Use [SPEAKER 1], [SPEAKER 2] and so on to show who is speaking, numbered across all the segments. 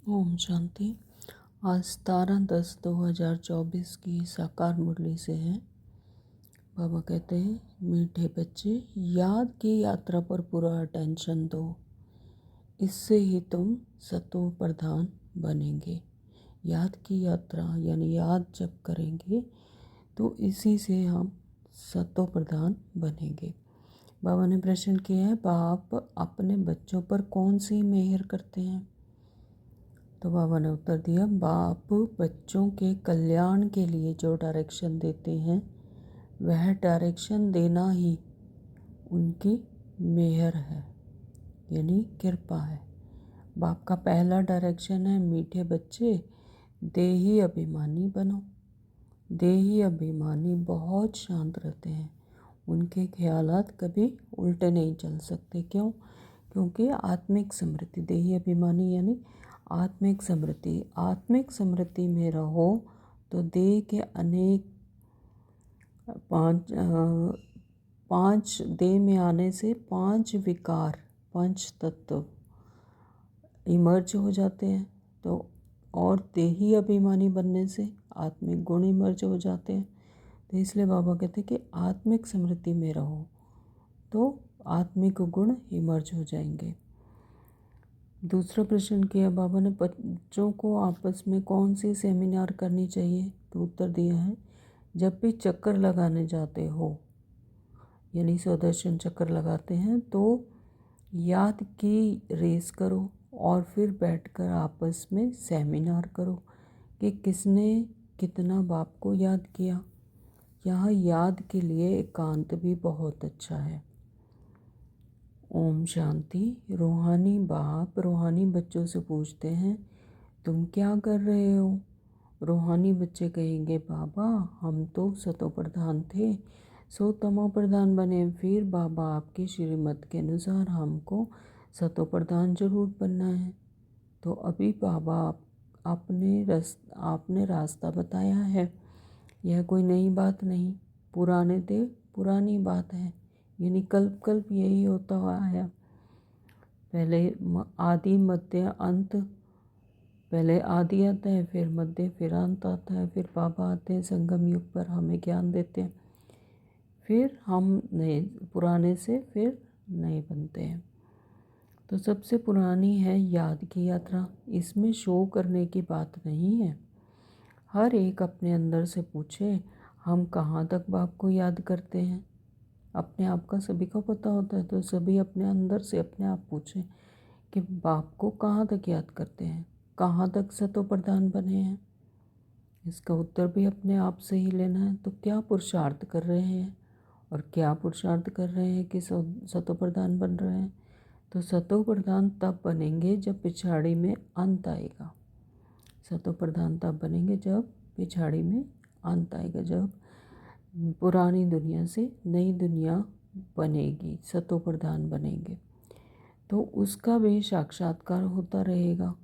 [SPEAKER 1] ओम शांति। आज 17/10/2024 की साकार मुरली से है। बाबा कहते हैं, मीठे बच्चे, याद की यात्रा पर पूरा अटेंशन दो, इससे ही तुम सतो प्रधान बनेंगे। याद की यात्रा यानी याद जब करेंगे तो इसी से हम सतो प्रधान बनेंगे। बाबा ने प्रश्न किया है, बाप अपने बच्चों पर कौन सी मेहर करते हैं? तो बाबा ने उत्तर दिया, बाप बच्चों के कल्याण के लिए जो डायरेक्शन देते हैं वह डायरेक्शन देना ही उनकी मेहर है यानी कृपा है। बाप का पहला डायरेक्शन है, मीठे बच्चे देही अभिमानी बनो। देही अभिमानी बहुत शांत रहते हैं, उनके ख्यालात कभी उल्टे नहीं चल सकते। क्यों? क्योंकि आत्मिक समृद्धि, देही अभिमानी यानी आत्मिक समृद्धि। आत्मिक समृद्धि में रहो तो देह के अनेक पांच देह में आने से 5 विकार, 5 तत्व इमर्ज हो जाते हैं। तो और देही अभिमानी बनने से आत्मिक गुण इमर्ज हो जाते हैं। तो इसलिए बाबा कहते हैं कि आत्मिक समृद्धि में रहो तो आत्मिक गुण इमर्ज हो जाएंगे। दूसरा प्रश्न किया बाबा ने, बच्चों को आपस में कौन सी सेमिनार करनी चाहिए? तो उत्तर दिया है, जब भी चक्कर लगाने जाते हो यानी सुदर्शन चक्कर लगाते हैं तो याद की रेस करो और फिर बैठकर आपस में सेमिनार करो कि किसने कितना बाप को याद किया। यहाँ याद के लिए एकांत भी बहुत अच्छा है। ओम शांति। रूहानी बाप रूहानी बच्चों से पूछते हैं, तुम क्या कर रहे हो? रूहानी बच्चे कहेंगे, बाबा हम तो सतो प्रधान थे, सो तमो प्रधान बने। फिर बाबा आपके श्रीमत के अनुसार हमको सतो प्रधान जरूर बनना है। तो अभी बाबा आपने रास्ता बताया है, यह कोई नई बात नहीं, पुराने थे पुरानी बात है, यानी कल्प कल्प यही होता हुआ आया। पहले आदि मध्य अंत, पहले आदि आता है, फिर मध्य, फिर अंत आता है, फिर बाबा आते हैं संगम युग पर हमें ज्ञान देते हैं, फिर हम नए पुराने से फिर नए बनते हैं। तो सबसे पुरानी है याद की यात्रा। इसमें शो करने की बात नहीं है। हर एक अपने अंदर से पूछे, हम कहाँ तक बाप को याद करते हैं? अपने आप का सभी को पता होता है, तो सभी अपने अंदर से अपने आप पूछें कि बाप को कहाँ तक याद करते हैं, कहाँ तक सतो प्रधान बने हैं। इसका उत्तर भी अपने आप से ही लेना है। तो क्या पुरुषार्थ कर रहे हैं और क्या पुरुषार्थ कर रहे हैं कि सतो प्रधान बन रहे हैं? तो सतो प्रधान तब बनेंगे जब पिछाड़ी में अंत आएगा। सतो प्रधान तब बनेंगे जब पिछाड़ी में अंत आएगा, जब पुरानी दुनिया से नई दुनिया बनेगी, सतो प्रधान बनेंगे। तो उसका भी साक्षात्कार होता रहेगा।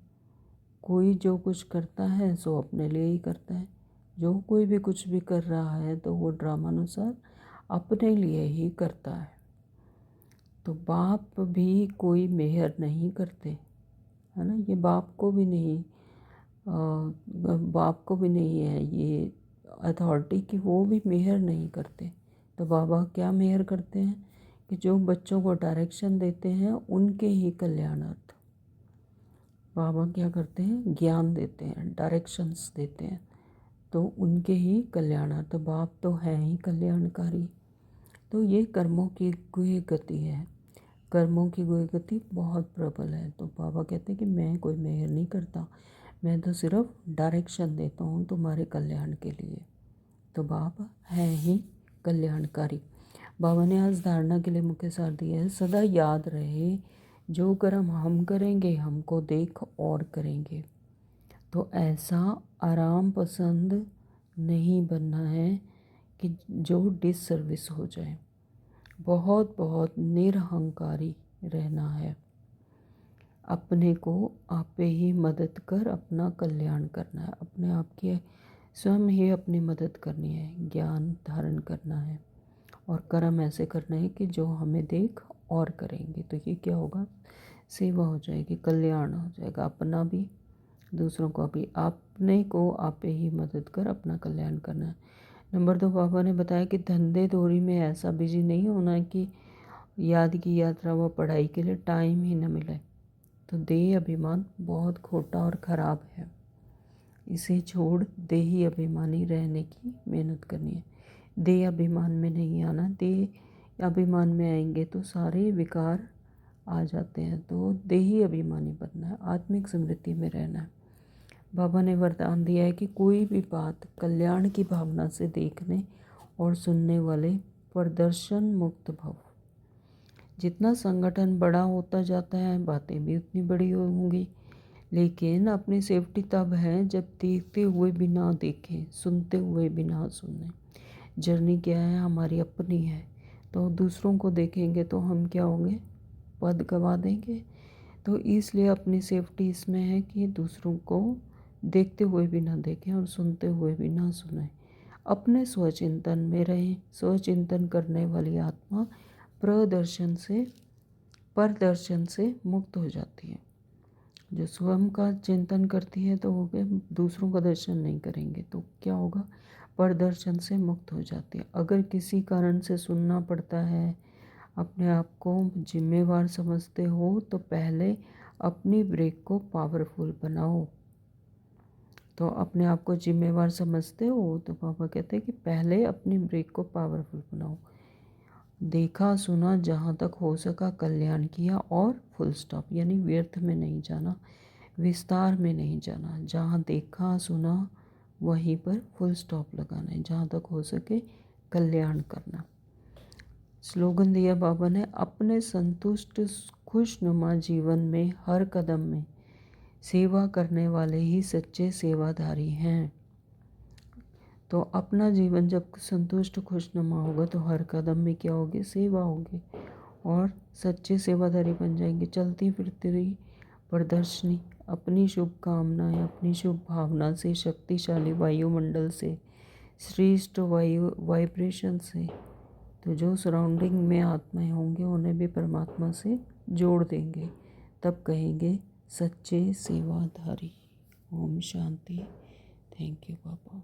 [SPEAKER 1] कोई जो कुछ करता है सो अपने लिए ही करता है। जो कोई भी कुछ भी कर रहा है तो वो ड्रामानुसार अपने लिए ही करता है। तो बाप भी कोई मेहर नहीं करते, है ना। ये बाप को भी नहीं है ये अथॉरिटी कि वो भी मेहर नहीं करते। तो बाबा क्या मेहर करते हैं कि जो बच्चों को डायरेक्शन देते हैं उनके ही कल्याणार्थ बाबा क्या करते हैं, ज्ञान देते हैं, डायरेक्शंस देते हैं, तो उनके ही कल्याणार्थ। तो बाप तो है ही कल्याणकारी। तो ये कर्मों की गुह गति है, कर्मों की गुह गति बहुत प्रबल है। तो बाबा कहते हैं कि मैं कोई मेहर नहीं करता, मैं तो सिर्फ डायरेक्शन देता हूँ तुम्हारे कल्याण के लिए। तो बाबा है ही कल्याणकारी। बाबा ने आज धारणा के लिए मुख्य सार दिया है, सदा याद रहे जो कर्म हम करेंगे हमको देख और करेंगे। तो ऐसा आराम पसंद नहीं बनना है कि जो डिससर्विस हो जाए। बहुत बहुत निरहंकारी रहना है। अपने को आपे ही मदद कर अपना कल्याण करना है। अपने आप की स्वयं ही अपनी मदद करनी है, ज्ञान धारण करना है और कर्म ऐसे करना है कि जो हमें देख और करेंगे। तो ये क्या होगा, सेवा हो जाएगी, कल्याण हो जाएगा अपना भी दूसरों को भी, अपने को आपे ही मदद कर अपना कल्याण करना है। नंबर 2, बाबा ने बताया कि धंधे दोरी में ऐसा बिजी नहीं होना कि याद की यात्रा व पढ़ाई के लिए टाइम ही न मिले। तो देह अभिमान बहुत खोटा और ख़राब है, इसे छोड़ देही अभिमानी रहने की मेहनत करनी है। देह अभिमान में नहीं आना, देह अभिमान में आएंगे तो सारे विकार आ जाते हैं। तो देही अभिमानी बनना है, आत्मिक स्मृति में रहना है। बाबा ने वरदान दिया है कि कोई भी बात कल्याण की भावना से देखने और सुनने वाले प्रदर्शन मुक्त भव। जितना संगठन बड़ा होता जाता है बातें भी उतनी बड़ी होंगी, लेकिन अपनी सेफ्टी तब है जब देखते हुए भी ना देखें, सुनते हुए भी ना सुने। जर्नी क्या है, हमारी अपनी है। तो दूसरों को देखेंगे तो हम क्या होंगे, पद गवा देंगे। तो इसलिए अपनी सेफ्टी इसमें है कि दूसरों को देखते हुए भी ना देखें और सुनते हुए भी ना सुने। अपने स्वचिंतन में रहें। स्वचिंतन करने वाली आत्मा परदर्शन से मुक्त हो जाती है। जो स्वयं का चिंतन करती है तो वो दूसरों का दर्शन नहीं करेंगे तो क्या होगा, परदर्शन से मुक्त हो जाती है। अगर किसी कारण से सुनना पड़ता है, अपने आप को जिम्मेवार समझते हो तो पहले अपनी ब्रेक को पावरफुल बनाओ। तो अपने आप को जिम्मेवार समझते हो तो पापा कहते हैं कि पहले अपनी ब्रेक को पावरफुल बनाओ। देखा सुना, जहाँ तक हो सका कल्याण किया और फुल स्टॉप, यानी व्यर्थ में नहीं जाना, विस्तार में नहीं जाना। जहाँ देखा सुना वहीं पर फुल स्टॉप लगाना है, जहाँ तक हो सके कल्याण करना। स्लोगन दिया बाबा ने, अपने संतुष्ट खुशनुमा जीवन में हर कदम में सेवा करने वाले ही सच्चे सेवाधारी हैं। तो अपना जीवन जब संतुष्ट खुशनुमा होगा तो हर कदम में क्या होगी, सेवा होगी और सच्चे सेवाधारी बन जाएंगे। चलती फिरती रही प्रदर्शनी, अपनी शुभकामनाएं, अपनी शुभ भावना से, शक्तिशाली वायुमंडल से, श्रेष्ठ वाइब्रेशन से, तो जो सराउंडिंग में आत्माएं होंगे उन्हें भी परमात्मा से जोड़ देंगे। तब कहेंगे सच्चे सेवाधारी। ओम शांति। थैंक यू पापा।